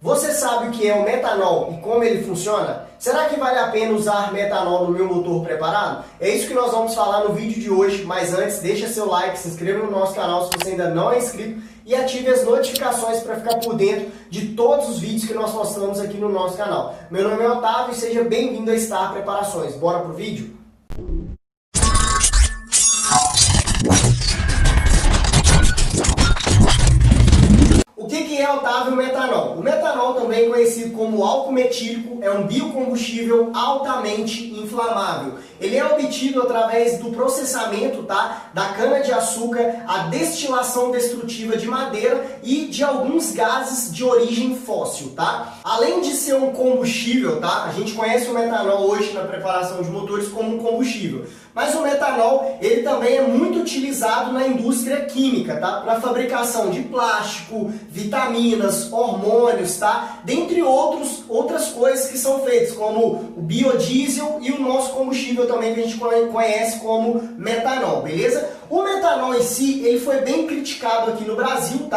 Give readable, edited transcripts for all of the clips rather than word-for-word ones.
Você sabe o que é o metanol e como ele funciona? Será que vale a pena usar metanol no meu motor preparado? É isso que nós vamos falar no vídeo de hoje, mas antes deixa seu like, se inscreva no nosso canal se você ainda não é inscrito e ative as notificações para ficar por dentro de todos os vídeos que nós postamos aqui no nosso canal. Meu nome é Otávio e seja bem-vindo a Star Preparações. Bora pro vídeo? O que é, Otávio, o metanol? O metanol, também conhecido como álcool metílico, é um biocombustível altamente inflamável. Ele é obtido através do processamento, da cana-de-açúcar, a destilação destrutiva de madeira e de alguns gases de origem fóssil. Além de ser um combustível, a gente conhece o metanol hoje na preparação de motores como um combustível. Mas o metanol, ele também é muito utilizado na indústria química, para a fabricação de plástico, vitaminas, hormônios, dentre outras coisas que são feitas, como o biodiesel e o nosso combustível também, que a gente conhece como metanol, beleza? O metanol em si, ele foi bem criticado aqui no Brasil,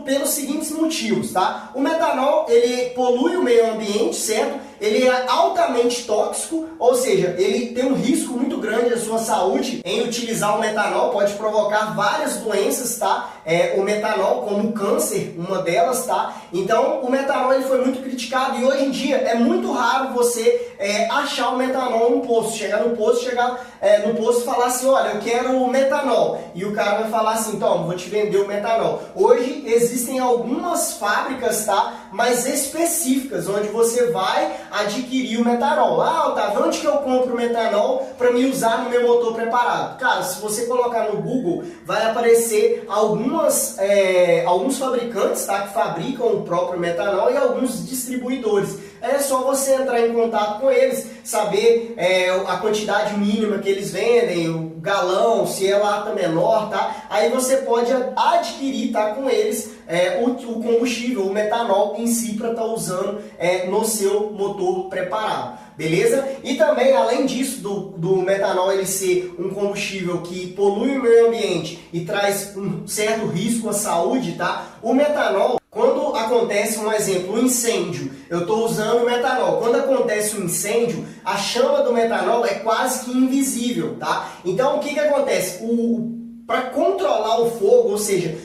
pelos seguintes motivos, O metanol, ele polui o meio ambiente, certo? Ele é altamente tóxico, ou seja, ele tem um risco muito grande à sua saúde em utilizar o metanol, pode provocar várias doenças, o metanol, como câncer, uma delas, Então, o metanol ele foi muito criticado e hoje em dia é muito raro você achar o metanol no posto, chegar no posto e falar assim, olha, eu quero o metanol, e o cara vai falar assim, então, vou te vender o metanol. Hoje existem algumas fábricas, mais específicas, onde você vai adquirir o metanol. Otávio, onde que eu compro o metanol para me usar no meu motor preparado? Cara, se você colocar no Google, vai aparecer alguns fabricantes, que fabricam o próprio metanol e alguns distribuidores. É só você entrar em contato com eles, saber a quantidade mínima que eles vendem, o galão, se é lata menor, Aí você pode adquirir, com eles o combustível, o metanol em si, para estar usando no seu motor preparado. Beleza? E também, além disso, do metanol ele ser um combustível que polui o meio ambiente e traz um certo risco à saúde, O metanol, quando acontece, um exemplo, um incêndio, eu estou usando o metanol. Quando acontece um incêndio, a chama do metanol é quase que invisível, Então, o que acontece? Para controlar o fogo, ou seja,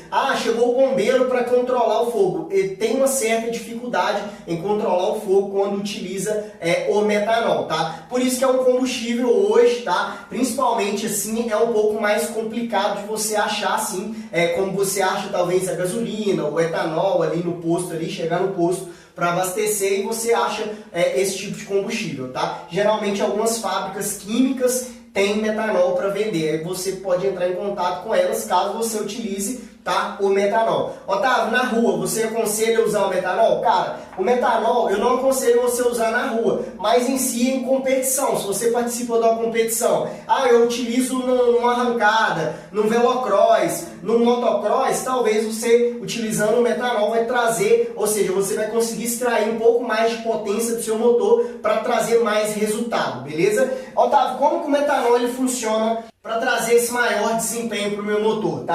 chegou o bombeiro para controlar o fogo, ele tem uma certa dificuldade em controlar o fogo quando utiliza o metanol, Por isso que é um combustível hoje, Principalmente assim, é um pouco mais complicado de você achar assim, como você acha talvez a gasolina, o etanol ali no posto, chegar no posto para abastecer e você acha esse tipo de combustível, Geralmente algumas fábricas químicas tem metanol para vender, aí você pode entrar em contato com elas caso você utilize o metanol. Otávio, na rua, você aconselha usar o metanol? Cara, o metanol eu não aconselho você usar na rua, mas em si em competição, se você participa de uma competição, eu utilizo numa arrancada, num velocross, num motocross, talvez você utilizando o metanol vai trazer, ou seja, você vai conseguir extrair um pouco mais de potência do seu motor para trazer mais resultado, beleza? Otávio, como que o metanol ele funciona para trazer esse maior desempenho para o meu motor,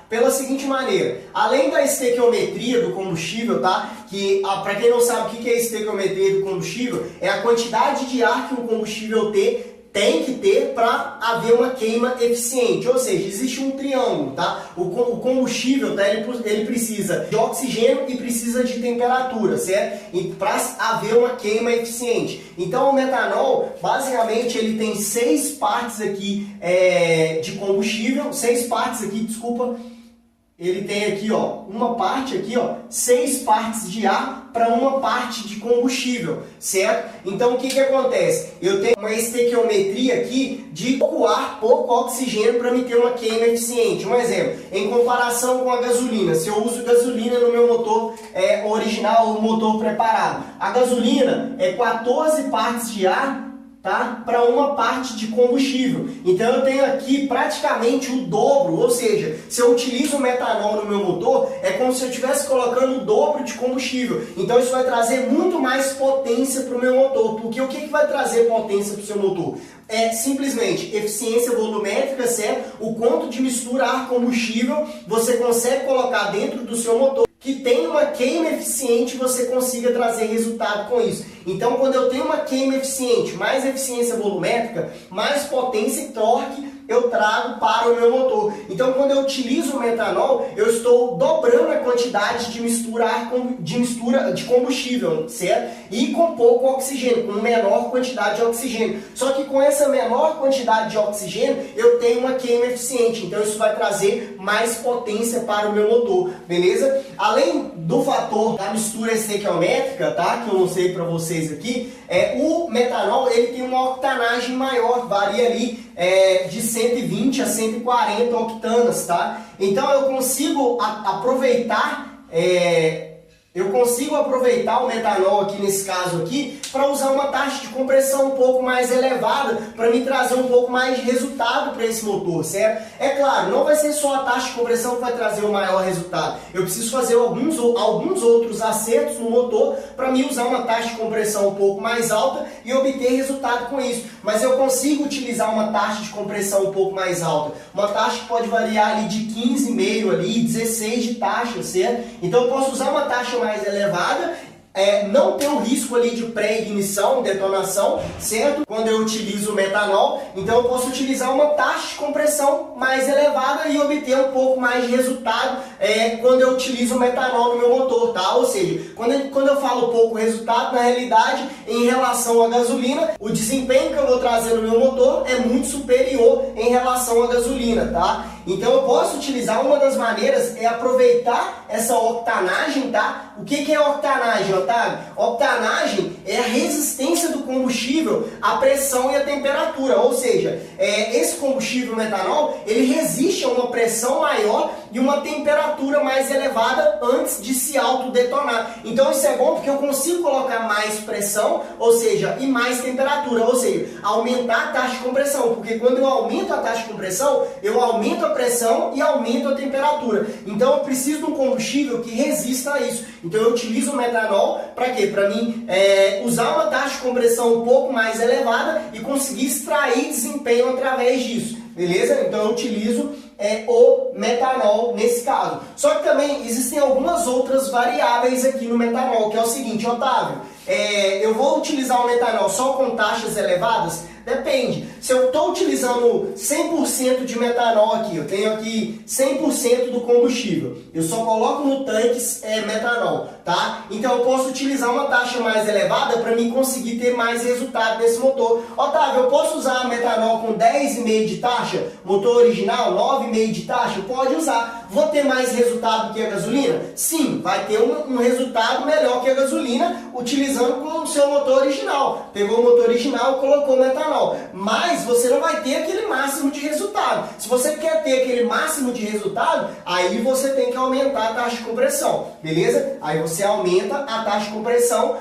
Pela seguinte maneira, além da estequiometria do combustível, que para quem não sabe o que é estequiometria do combustível, é a quantidade de ar que o combustível tem que ter para haver uma queima eficiente, ou seja, existe um triângulo, O combustível, ele precisa de oxigênio e precisa de temperatura, certo? E para haver uma queima eficiente. Então o metanol, basicamente, ele tem 6 partes aqui de combustível, 6 partes aqui, desculpa. Ele tem aqui, uma parte aqui, 6 partes de ar para uma parte de combustível, certo? Então, o que acontece? Eu tenho uma estequiometria aqui de pouco ar, pouco oxigênio para me ter uma queima eficiente. Um exemplo, em comparação com a gasolina, se eu uso gasolina no meu motor original, o motor preparado, a gasolina é 14 partes de ar para uma parte de combustível. Então eu tenho aqui praticamente o dobro, ou seja, se eu utilizo o metanol no meu motor, é como se eu estivesse colocando o dobro de combustível. Então isso vai trazer muito mais potência para o meu motor, porque o que vai trazer potência para o seu motor? É simplesmente eficiência volumétrica, certo? O quanto de mistura ar-combustível você consegue colocar dentro do seu motor que tem uma queima eficiente, você consiga trazer resultado com isso. Então, quando eu tenho uma queima eficiente, mais eficiência volumétrica, mais potência e torque eu trago para o meu motor. Então, quando eu utilizo o metanol, eu estou dobrando a quantidade de mistura de combustível, certo? E com pouco oxigênio, com menor quantidade de oxigênio. Só que com essa menor quantidade de oxigênio, eu tenho uma queima eficiente. Então, isso vai trazer mais potência para o meu motor, beleza? Além do fator da mistura estequiométrica, tá? Que eu mostrei para vocês aqui, o metanol ele tem uma octanagem maior, varia ali de 120 a 140 octanas, tá? Então eu consigo aproveitar o metanol aqui nesse caso aqui para usar uma taxa de compressão um pouco mais elevada para me trazer um pouco mais de resultado para esse motor, certo? É claro, não vai ser só a taxa de compressão que vai trazer o maior resultado. Eu preciso fazer alguns outros acertos no motor para me usar uma taxa de compressão um pouco mais alta e obter resultado com isso. Mas eu consigo utilizar uma taxa de compressão um pouco mais alta. Uma taxa que pode variar ali de 15,5 ali, 16 de taxa, certo? Então eu posso usar uma taxa mais elevada, não ter o risco ali de pré-ignição, detonação, certo? Quando eu utilizo o metanol, então eu posso utilizar uma taxa de compressão mais elevada e obter um pouco mais de resultado quando eu utilizo o metanol no meu motor, tá? Ou seja, quando eu falo pouco resultado, na realidade, em relação à gasolina, o desempenho que eu vou trazer no meu motor é muito superior em relação à gasolina, tá? Então eu posso utilizar, uma das maneiras é aproveitar essa octanagem, tá? O que é octanagem, Otávio? Octanagem é a resistência do combustível à pressão e à temperatura, ou seja, esse combustível metanol, ele resiste a uma pressão maior e uma temperatura mais elevada antes de se autodetonar. Então isso é bom porque eu consigo colocar mais pressão, ou seja, e mais temperatura, ou seja, aumentar a taxa de compressão, porque quando eu aumento a taxa de compressão, eu aumento a pressão e aumento a temperatura. Então eu preciso de um combustível que resista a isso. Então eu utilizo o metanol para quê? Para mim usar uma taxa de compressão um pouco mais elevada e conseguir extrair desempenho através disso. Beleza? Então eu utilizo o metanol nesse caso. Só que também existem algumas outras variáveis aqui no metanol, que é o seguinte, Otávio, eu vou utilizar o metanol só com taxas elevadas? Depende. Se eu estou utilizando 100% de metanol aqui, eu tenho aqui 100% do combustível, eu só coloco no tanque metanol, tá? Então eu posso utilizar uma taxa mais elevada para mim conseguir ter mais resultado nesse motor. Otávio, eu posso usar metanol com 10,5 de taxa? Motor original, 9,5 de taxa? Pode usar. Vou ter mais resultado que a gasolina? Sim, vai ter um resultado melhor que a gasolina utilizando com o seu motor original. Pegou o motor original, colocou metanol. Mas você não vai ter aquele máximo de resultado. Se você quer ter aquele máximo de resultado, aí você tem que aumentar a taxa de compressão, beleza? Aí você aumenta a taxa de compressão,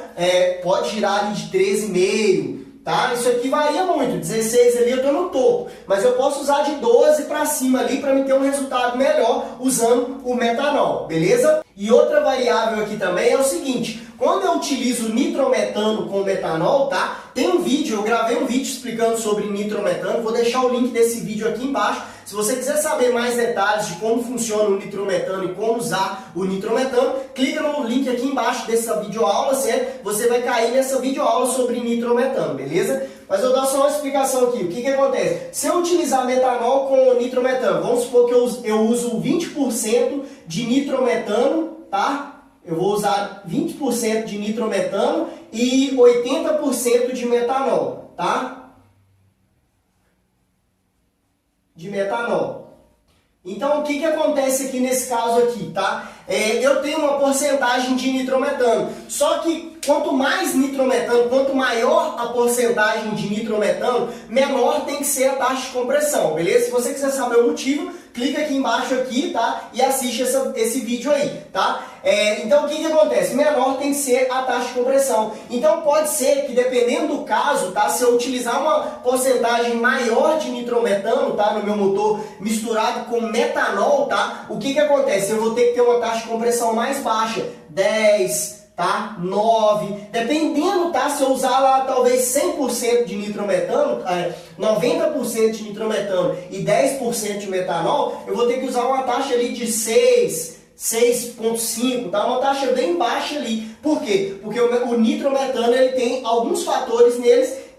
pode girar ali de 13,5, tá? Isso aqui varia muito, 16 ali eu estou no topo, mas eu posso usar de 12 para cima ali para me ter um resultado melhor usando o metanol, beleza? E outra variável aqui também é o seguinte, quando eu utilizo nitrometano com metanol, tá? Tem um vídeo, eu gravei um vídeo explicando sobre nitrometano, vou deixar o link desse vídeo aqui embaixo. Se você quiser saber mais detalhes de como funciona o nitrometano e como usar o nitrometano, clica no link aqui embaixo dessa videoaula, certo? Você vai cair nessa videoaula sobre nitrometano, beleza? Mas eu vou dar só uma explicação aqui. O que acontece? Se eu utilizar metanol com nitrometano, vamos supor que eu uso 20% de nitrometano, tá? Eu vou usar 20% de nitrometano e 80% de metanol, tá? De metanol. Então, o que acontece aqui nesse caso aqui, tá? Eu tenho uma porcentagem de nitrometano. Só que quanto mais nitrometano, quanto maior a porcentagem de nitrometano, menor tem que ser a taxa de compressão, beleza? Se você quiser saber o motivo, clica aqui embaixo aqui, tá? E assiste esse vídeo aí, tá? Então, o que acontece? Menor tem que ser a taxa de compressão. Então, pode ser que, dependendo do caso, tá? Se eu utilizar uma porcentagem maior de nitrometano, tá? No meu motor misturado com metanol, tá? O que acontece? Eu vou ter que ter uma taxa de compressão mais baixa, 10, tá? 9, dependendo, tá? Se eu usar lá talvez 100% de nitrometano, 90% de nitrometano e 10% de metanol, eu vou ter que usar uma taxa ali de 6, 6,5, tá? Uma taxa bem baixa ali. Por quê? Porque o nitrometano ele tem alguns fatores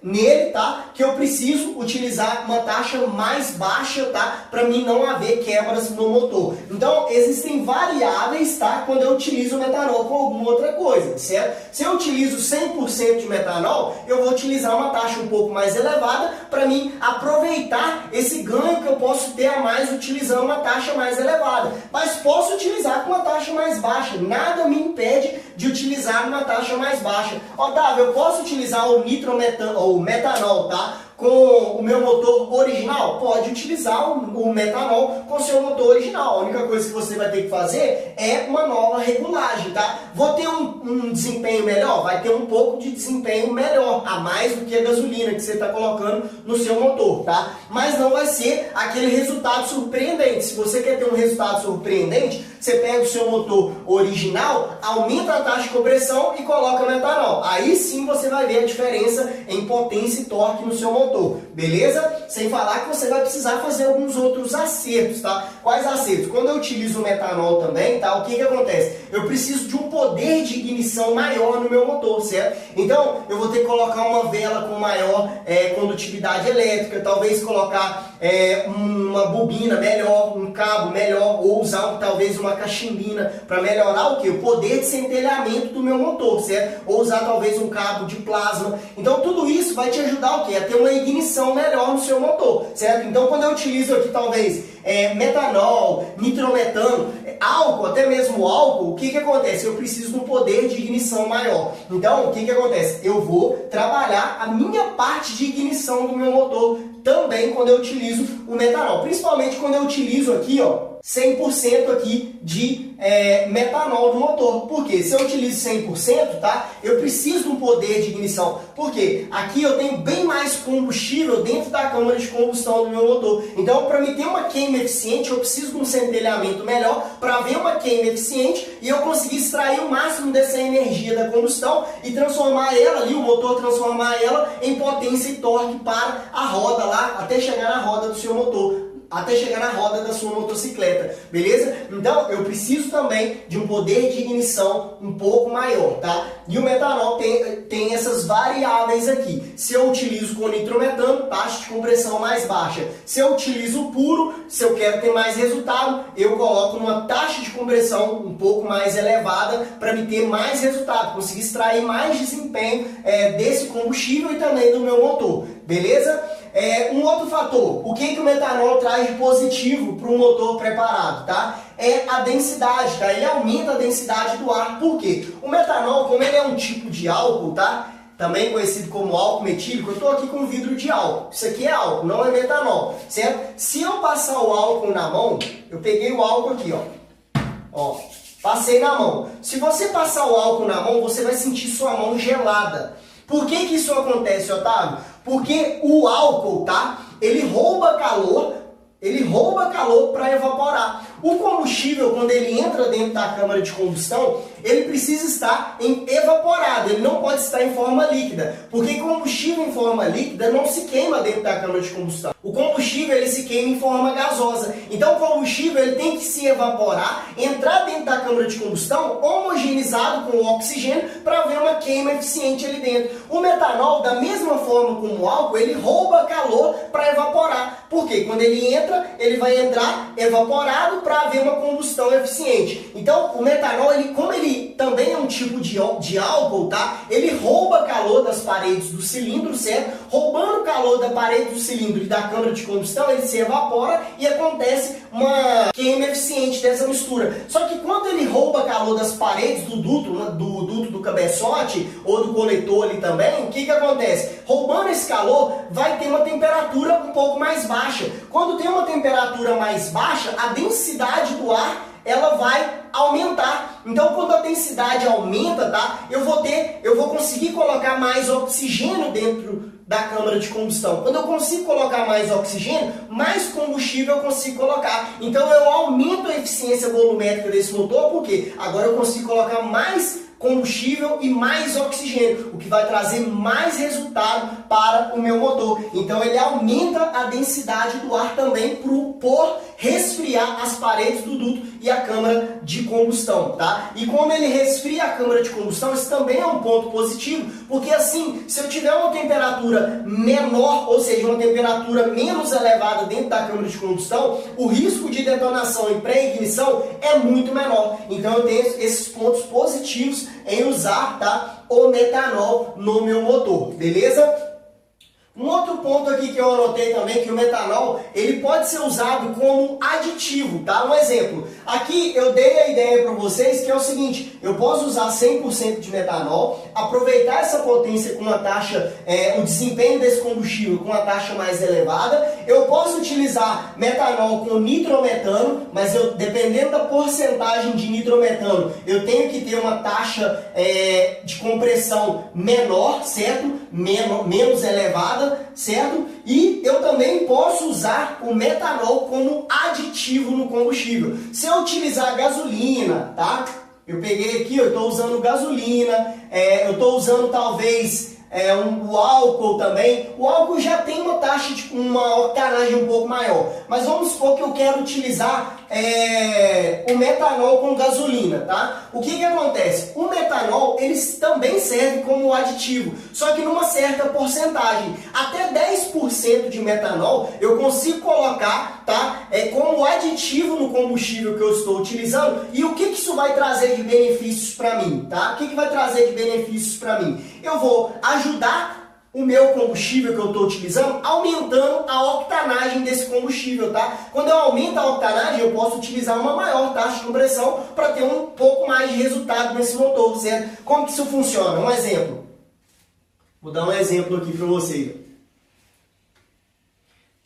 nele, tá? Que eu preciso utilizar uma taxa mais baixa, tá? Para mim não haver quebras no motor. Então, existem variáveis, tá? Quando eu utilizo o metanol com alguma outra coisa, certo? Se eu utilizo 100% de metanol, eu vou utilizar uma taxa um pouco mais elevada para mim aproveitar esse ganho que eu posso ter a mais utilizando uma taxa mais elevada. Mas posso utilizar com uma taxa mais baixa. Nada me impede de utilizar uma taxa mais baixa. Otávio, eu posso utilizar o nitrometano, o metanol, tá? Com o meu motor original? Pode utilizar o metanol com o seu motor original. A única coisa que você vai ter que fazer é uma nova regulagem, tá? Vou ter um desempenho melhor? Vai ter um pouco de desempenho melhor, a mais do que a gasolina que você está colocando no seu motor, tá? Mas não vai ser aquele resultado surpreendente. Se você quer ter um resultado surpreendente, você pega o seu motor original, aumenta a taxa de compressão e coloca metanol. Aí sim você vai ver a diferença em potência e torque no seu motor. Beleza? Sem falar que você vai precisar fazer alguns outros acertos, tá? Quais acertos? Quando eu utilizo o metanol também, tá? O que acontece? Eu preciso de um poder de ignição maior no meu motor, certo? Então, eu vou ter que colocar uma vela com maior condutividade elétrica, talvez colocar uma bobina melhor, um cabo melhor, ou usar talvez uma cachimbina para melhorar o quê? O poder de centelhamento do meu motor, certo? Ou usar talvez um cabo de plasma. Então, tudo isso vai te ajudar o quê? A ter uma ignição melhor no seu motor, certo? Então, quando eu utilizo aqui talvez metanol, nitrometano, álcool, até mesmo álcool, o que acontece? Eu preciso de um poder de ignição maior. Então, o que acontece? Eu vou trabalhar a minha parte de ignição do meu motor também quando eu utilizo o metanol. Principalmente quando eu utilizo aqui, ó, 100% aqui de metanol no motor. Por quê? Se eu utilizo 100%, tá? Eu preciso de um poder de ignição. Por quê? Aqui eu tenho bem mais combustível dentro da câmara de combustão do meu motor. Então, para mim ter uma queima eficiente, eu preciso de um centelhamento melhor para haver uma queima eficiente e eu conseguir extrair o máximo dessa energia da combustão e transformar ela ali, o motor transformar ela em potência e torque para a roda lá, até chegar na roda do seu motor, até chegar na roda da sua motocicleta, beleza? Então, eu preciso também de um poder de ignição um pouco maior, tá? E o metanol tem essas variáveis aqui. Se eu utilizo com nitrometano, taxa de compressão mais baixa. Se eu utilizo puro, se eu quero ter mais resultado, eu coloco numa taxa de compressão um pouco mais elevada para me ter mais resultado, conseguir extrair mais desempenho desse combustível e também do meu motor, beleza? Um outro fator, o que o metanol traz de positivo para um motor preparado, tá? É a densidade, tá? Ele aumenta a densidade do ar. Por quê? O metanol, como ele é um tipo de álcool, tá? Também conhecido como álcool metílico, eu estou aqui com um vidro de álcool. Isso aqui é álcool, não é metanol, certo? Se eu passar o álcool na mão, eu peguei o álcool aqui, ó, passei na mão. Se você passar o álcool na mão, você vai sentir sua mão gelada. Por que isso acontece, Otávio? Porque o álcool, tá? Ele rouba calor para evaporar. O combustível, quando ele entra dentro da câmara de combustão, ele precisa estar evaporado, ele não pode estar em forma líquida, porque combustível em forma líquida não se queima dentro da câmara de combustão. O combustível ele se queima em forma gasosa. Então o combustível ele tem que se evaporar, entrar dentro da câmara de combustão homogeneizado com o oxigênio para haver uma queima eficiente ali dentro. O metanol, da mesma forma como o álcool, ele rouba calor para evaporar. Por quê? Quando ele entra, ele vai entrar evaporado para haver uma combustão eficiente. Então o metanol, como ele também é um tipo de álcool, tá? Ele rouba calor das paredes do cilindro, certo? Roubando calor da parede do cilindro e da câmara de combustão, ele se evapora e acontece uma queima eficiente dessa mistura. Só que quando ele rouba calor das paredes do duto do cabeçote ou do coletor ali também, o que acontece? Roubando esse calor, vai ter uma temperatura um pouco mais baixa. Quando tem uma temperatura mais baixa, a densidade do ar ela vai aumentar. Então, quando a densidade aumenta, tá? Eu vou conseguir colocar mais oxigênio dentro da câmara de combustão. Quando eu consigo colocar mais oxigênio, mais combustível eu consigo colocar. Então, eu aumento a eficiência volumétrica desse motor, porque agora eu consigo colocar mais combustível e mais oxigênio, o que vai trazer mais resultado para o meu motor. Então ele aumenta a densidade do ar também por resfriar as paredes do duto e a câmara de combustão, tá? E como ele resfria a câmara de combustão, isso também é um ponto positivo, porque assim, se eu tiver uma temperatura menor, ou seja, uma temperatura menos elevada dentro da câmara de combustão, o risco de detonação e pré-ignição é muito menor. Então eu tenho esses pontos positivos em usar, tá, o metanol no meu motor, beleza? Um outro ponto aqui que eu anotei também, que o metanol, ele pode ser usado como aditivo, tá? Um exemplo, aqui eu dei a ideia para vocês que é o seguinte, eu posso usar 100% de metanol, aproveitar essa potência com uma taxa, o desempenho desse combustível com uma taxa mais elevada, eu posso utilizar metanol com nitrometano, mas dependendo da porcentagem de nitrometano, eu tenho que ter uma taxa de compressão menor, certo? Menos elevada, certo? E eu também posso usar o metanol como aditivo no combustível. Se eu utilizar gasolina, tá? Eu peguei aqui, eu estou usando gasolina, eu estou usando talvez o álcool também. O álcool já tem uma taxa de uma octanagem um pouco maior, mas vamos supor que eu quero utilizar o metanol com gasolina, tá? O que acontece? O metanol, ele também serve como aditivo, só que numa certa porcentagem. Até 10% de metanol eu consigo colocar, tá? Como aditivo no combustível que eu estou utilizando. E o que isso vai trazer de benefícios para mim, tá? O que vai trazer de benefícios para mim? Eu vou ajudar o meu combustível que eu estou utilizando, aumentando a octanagem desse combustível, tá? Quando eu aumento a octanagem, eu posso utilizar uma maior taxa de compressão para ter um pouco mais de resultado nesse motor, certo? Como que isso funciona? Um exemplo. Vou dar um exemplo aqui para vocês.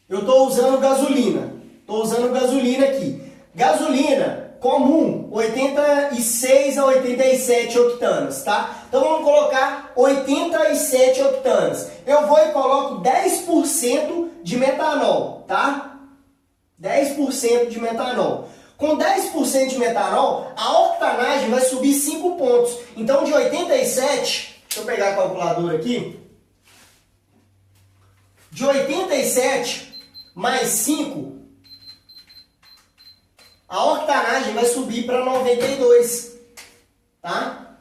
Eu estou usando gasolina. Estou usando gasolina aqui. Gasolina comum, 86 a 87 octanas, tá? Então vamos colocar 87 octanas. Eu vou e coloco 10% de metanol, tá? 10% de metanol. Com 10% de metanol, a octanagem vai subir 5 pontos. Então de 87, deixa eu pegar a calculadora aqui. De 87 mais 5, a octanagem vai subir para 92, tá?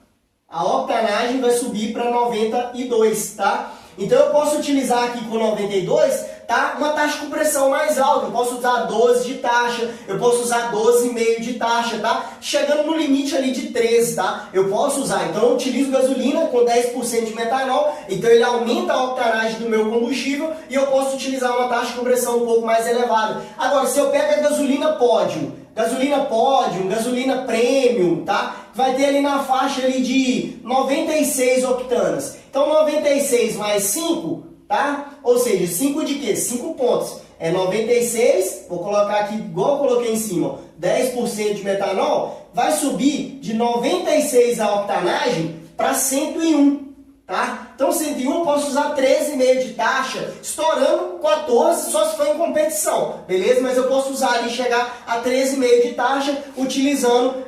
A octanagem vai subir para 92, tá? Então eu posso utilizar aqui com 92, tá? Uma taxa de compressão mais alta. Eu posso usar 12 de taxa, eu posso usar 12,5 de taxa, tá? Chegando no limite ali de 13, tá? Eu posso usar. Então eu utilizo gasolina com 10% de metanol, então ele aumenta a octanagem do meu combustível e eu posso utilizar uma taxa de compressão um pouco mais elevada. Agora, se eu pego a gasolina Pódium, gasolina Premium, tá? Vai ter ali na faixa ali de 96 octanas. Então 96 mais 5, tá? Ou seja, 5 de quê? 5 pontos. É 96, vou colocar aqui igual eu coloquei em cima, ó, 10% de metanol, vai subir de 96 a octanagem para 101, tá? Então 101 eu posso usar 13,5 de taxa, estourando 14 só se for em competição, beleza? Mas eu posso usar ali, chegar a 13,5 de taxa, utilizando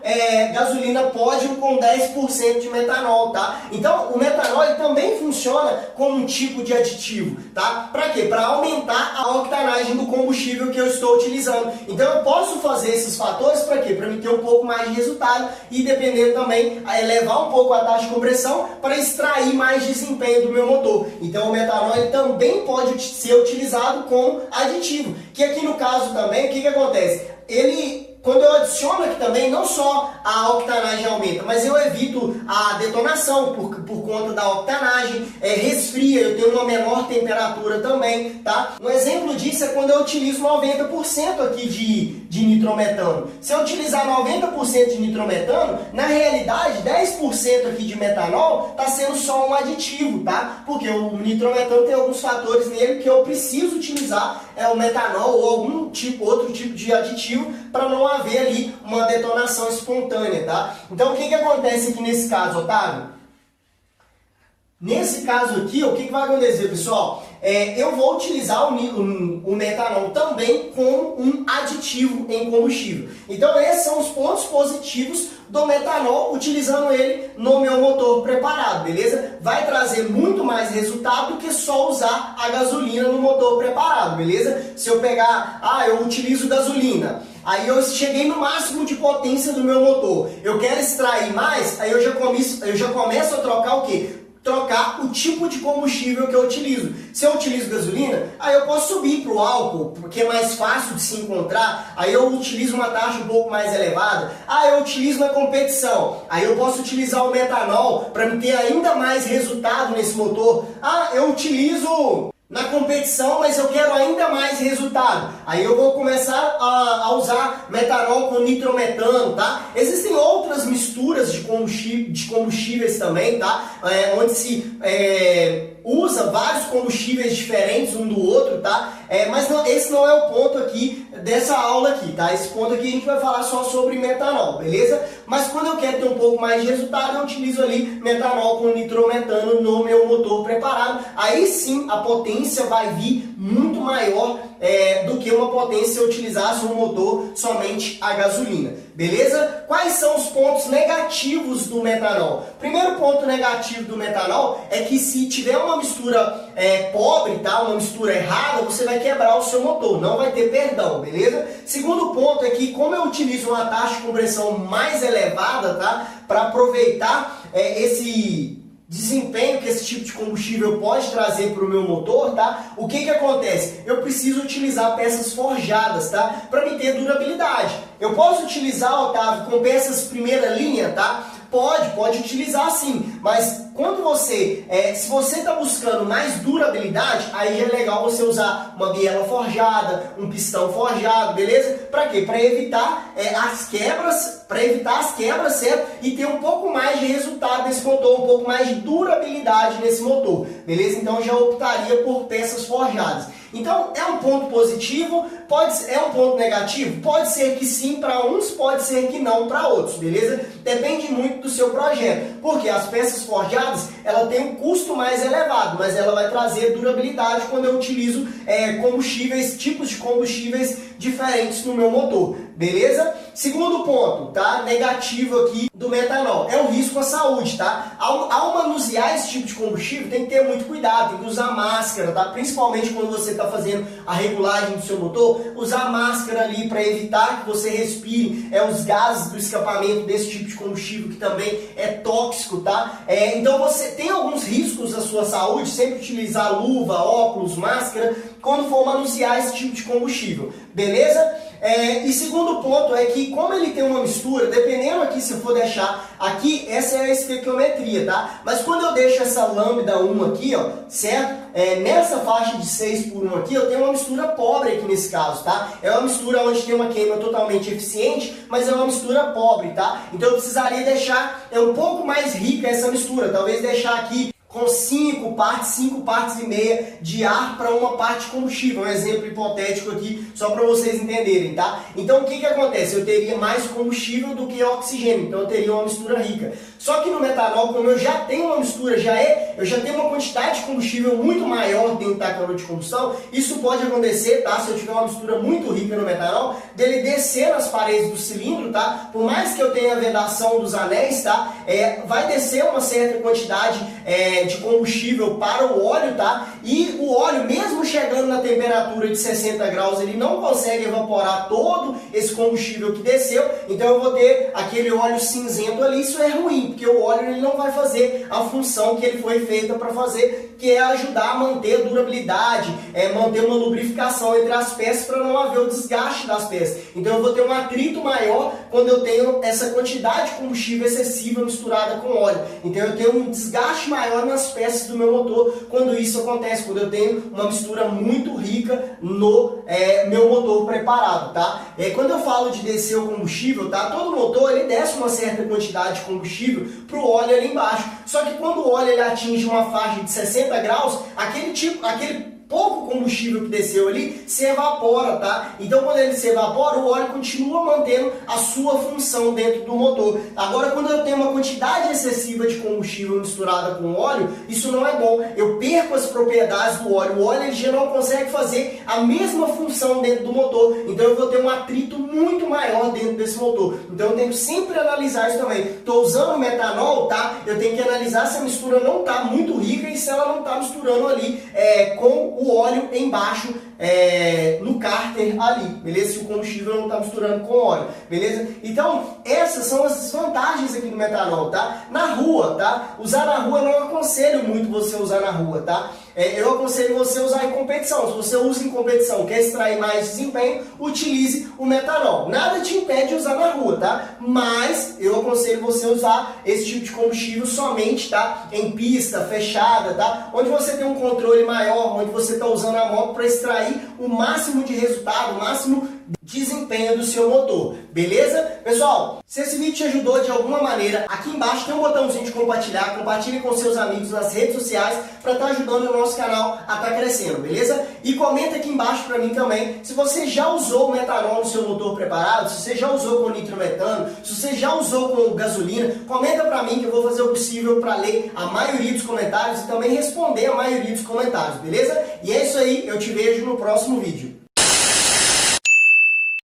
gasolina Pódium com 10% de metanol, tá? Então o metanol ele também funciona como um tipo de aditivo, tá? Para quê? Para aumentar a octanagem do combustível que eu estou utilizando. Então eu posso fazer esses fatores para quê? Para me ter um pouco mais de resultado e dependendo também a elevar um pouco a taxa de compressão para extrair mais desempenho do meu motor. Então o metanol ele também pode ser utilizado como aditivo, que aqui no caso também, o que acontece? Quando eu adiciono aqui também, não só a octanagem aumenta, mas eu evito a detonação por conta da octanagem, resfria, eu tenho uma menor temperatura também, tá? Um exemplo disso é quando eu utilizo 90% aqui de nitrometano. Se eu utilizar 90% de nitrometano, na realidade 10% aqui de metanol está sendo só um aditivo, tá? Porque o nitrometano tem alguns fatores nele que eu preciso utilizar o metanol ou algum outro tipo de aditivo para não haver ali uma detonação espontânea, tá? Então o que acontece aqui nesse caso, Otávio? Nesse caso aqui, o que vai acontecer, pessoal? eu vou utilizar o metanol também como um aditivo em combustível. Então esses são os pontos positivos do metanol, utilizando ele no meu motor preparado, beleza? Vai trazer muito mais resultado do que só usar a gasolina no motor preparado, beleza? Se eu pegar, eu utilizo gasolina, aí eu cheguei no máximo de potência do meu motor, eu quero extrair mais, aí eu já começo a trocar o quê? Trocar o tipo de combustível que eu utilizo. Se eu utilizo gasolina, aí eu posso subir para o álcool, porque é mais fácil de se encontrar, aí eu utilizo uma taxa um pouco mais elevada. Eu utilizo na competição, aí eu posso utilizar o metanol para me ter ainda mais resultado nesse motor. Eu utilizo na competição, mas eu quero ainda mais resultado. Aí eu vou começar a usar metanol com nitrometano, tá? Existem outras misturas de combustíveis também, tá? Onde se usa vários combustíveis diferentes um do outro, tá? Mas esse não é o ponto aqui dessa aula aqui, tá? Esse ponto aqui a gente vai falar só sobre metanol, beleza? Mas quando eu quero ter um pouco mais de resultado, eu utilizo ali metanol com nitrometano no meu motor preparado. Aí sim a potência vai vir muito maior do que uma potência se eu utilizasse um motor somente a gasolina, beleza? Quais são os pontos negativos do metanol? Primeiro ponto negativo do metanol é que se tiver uma mistura pobre, tá? Uma mistura errada, você vai quebrar o seu motor, não vai ter perdão, beleza? Segundo ponto é que como eu utilizo uma taxa de compressão mais elevada, tá? Para aproveitar esse desempenho que esse tipo de combustível pode trazer para o meu motor, tá? O que acontece? Eu preciso utilizar peças forjadas, tá? Para me ter durabilidade. Eu posso utilizar, Otávio, com peças primeira linha, tá? Pode utilizar sim, mas quando se você está buscando mais durabilidade, aí é legal você usar uma biela forjada, um pistão forjado, beleza? Para quê? Para evitar as quebras, certo? E ter um pouco mais de resultado nesse motor, um pouco mais de durabilidade nesse motor, beleza? Então eu já optaria por peças forjadas. Então, é um ponto positivo, é um ponto negativo? Pode ser que sim para uns, pode ser que não para outros, beleza? Depende muito do seu projeto, porque as peças forjadas, ela tem um custo mais elevado, mas ela vai trazer durabilidade quando eu utilizo tipos de combustíveis diferentes no meu motor, beleza? Segundo ponto, tá? Negativo aqui do metanol, é o risco à saúde, tá? Ao manusear esse tipo de combustível, tem que ter muito cuidado, tem que usar máscara, tá? Principalmente quando você está fazendo a regulagem do seu motor, usar máscara ali para evitar que você respire os gases do escapamento desse tipo de combustível, que também é tóxico, tá? Então você tem alguns riscos à sua saúde, sempre utilizar luva, óculos, máscara, quando for manusear esse tipo de combustível, beleza? E segundo ponto é que como ele tem uma mistura, dependendo aqui se eu for deixar aqui, essa é a estequiometria, tá? Mas quando eu deixo essa lambda 1 aqui, ó, certo? Nessa faixa de 6/1 aqui, eu tenho uma mistura pobre aqui nesse caso, tá? É uma mistura onde tem uma queima totalmente eficiente, mas é uma mistura pobre, tá? Então eu precisaria deixar um pouco mais rica essa mistura, talvez deixar aqui com 5 partes e meia de ar para uma parte de combustível. Um exemplo hipotético aqui, só para vocês entenderem, tá? Então, o que acontece? Eu teria mais combustível do que oxigênio, então eu teria uma mistura rica. Só que no metanol, como eu já tenho uma mistura, eu já tenho uma quantidade de combustível muito maior dentro da câmara de combustão, isso pode acontecer, tá? Se eu tiver uma mistura muito rica no metanol, dele descer nas paredes do cilindro, tá? Por mais que eu tenha a vedação dos anéis, tá? Vai descer uma certa quantidade de combustível para o óleo, tá? E o óleo, mesmo chegando na temperatura de 60 graus, ele não consegue evaporar todo esse combustível que desceu, então eu vou ter aquele óleo cinzento ali. Isso é ruim, porque o óleo ele não vai fazer a função que ele foi feita para fazer, que é ajudar a manter a durabilidade, manter uma lubrificação entre as peças para não haver o desgaste das peças. Então eu vou ter um atrito maior quando eu tenho essa quantidade de combustível excessiva misturada com óleo. Então eu tenho um desgaste maior nas peças do meu motor quando isso acontece, quando eu tenho uma mistura muito rica no meu motor preparado, tá? Quando eu falo de descer o combustível, tá? Todo motor ele desce uma certa quantidade de combustível para o óleo ali embaixo. Só que quando o óleo ele atinge uma faixa de 60 graus, aquele pouco combustível que desceu ali se evapora, tá? Então quando ele se evapora, o óleo continua mantendo a sua função dentro do motor. Agora quando eu tenho uma quantidade excessiva de combustível misturada com óleo, isso não é bom. Eu perco as propriedades do óleo. O óleo ele já não consegue fazer a mesma função dentro do motor. Então eu vou ter um atrito muito maior dentro desse motor. Então eu tenho que sempre analisar isso também. Estou usando metanol, tá? Eu tenho que analisar se a mistura não está muito rica e se ela não está misturando ali com o óleo embaixo no cárter ali, beleza? Se o combustível não está misturando com óleo, beleza? Então, essas são as vantagens aqui do metanol, tá? Na rua, tá? Usar na rua, não aconselho muito você usar na rua, tá? Eu aconselho você usar em competição. Se você usa em competição, quer extrair mais desempenho, utilize o metanol. Nada te impede de usar na rua, tá? Mas eu aconselho você usar esse tipo de combustível somente, tá? Em pista fechada, tá? Onde você tem um controle maior, onde você está usando a moto para extrair o máximo de resultado, o máximo desempenho do seu motor, beleza? Pessoal, se esse vídeo te ajudou de alguma maneira, aqui embaixo tem um botãozinho de compartilhar, compartilhe com seus amigos nas redes sociais para estar ajudando o nosso canal a estar crescendo, beleza? E comenta aqui embaixo para mim também se você já usou o metanol no seu motor preparado, se você já usou com nitrometano, se você já usou com gasolina, comenta para mim que eu vou fazer o possível para ler a maioria dos comentários e também responder a maioria dos comentários, beleza? E é isso aí, eu te vejo no próximo vídeo.